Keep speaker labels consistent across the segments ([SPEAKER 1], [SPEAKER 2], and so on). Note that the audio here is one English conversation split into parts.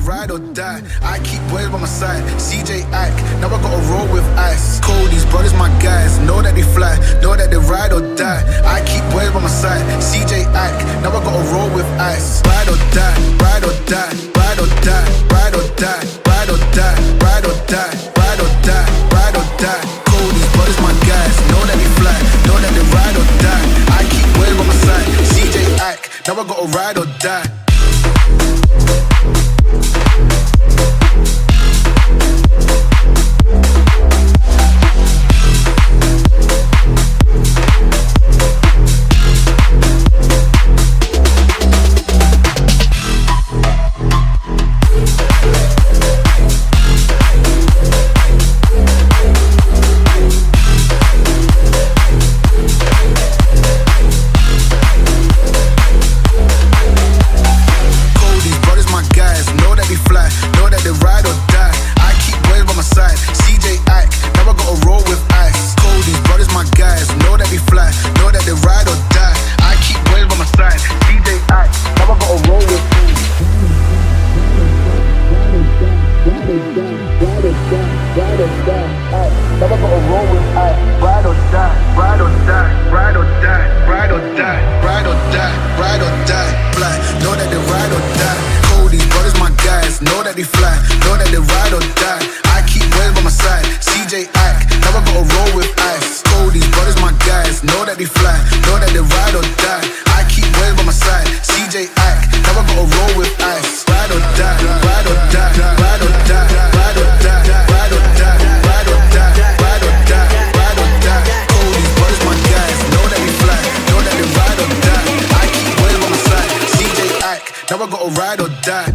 [SPEAKER 1] ride or die. I keep boys by my side. CJ Ike, now I gotta roll with ice. Cody's brothers, my guys, know that they fly, know that they ride or die. I keep boys by my side. CJ Ike, now I gotta roll with ice. Ride or die, ride or die, ride or die, ride or die, ride or die, ride or die, ride or die, ride or die. Cody's brothers, my guys, know that they fly, know that they ride or die. I keep boys by my side. CJ Ike, now I gotta ride or die. Now I gotta ride or die.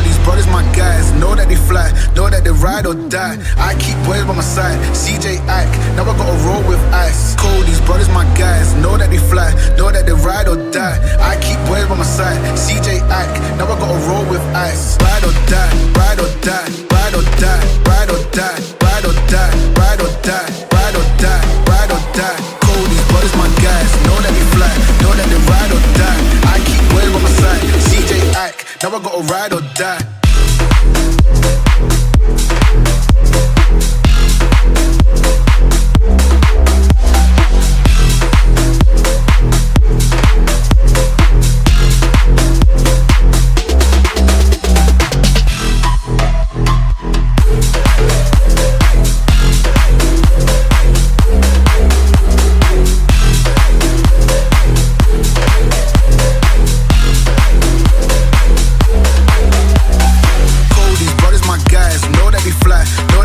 [SPEAKER 1] These brothers, my guys, know that they fly, know that they ride or die. I keep boys by my side. CJ Ike, now I gotta roll with ice. Cody's brothers, my guys, know that they fly, know that they ride or die. I keep boys by my side. CJ Ike, now I gotta roll with ice. Ride or die, ride or die, ride or die, ride or die, ride or die, ride or die, ride or die, ride or die. Cody's brothers, my guys, know that they fly, know that they ride or die. I keep boys by my side. CJ Ike, now I gotta ride or die. Know that they fly.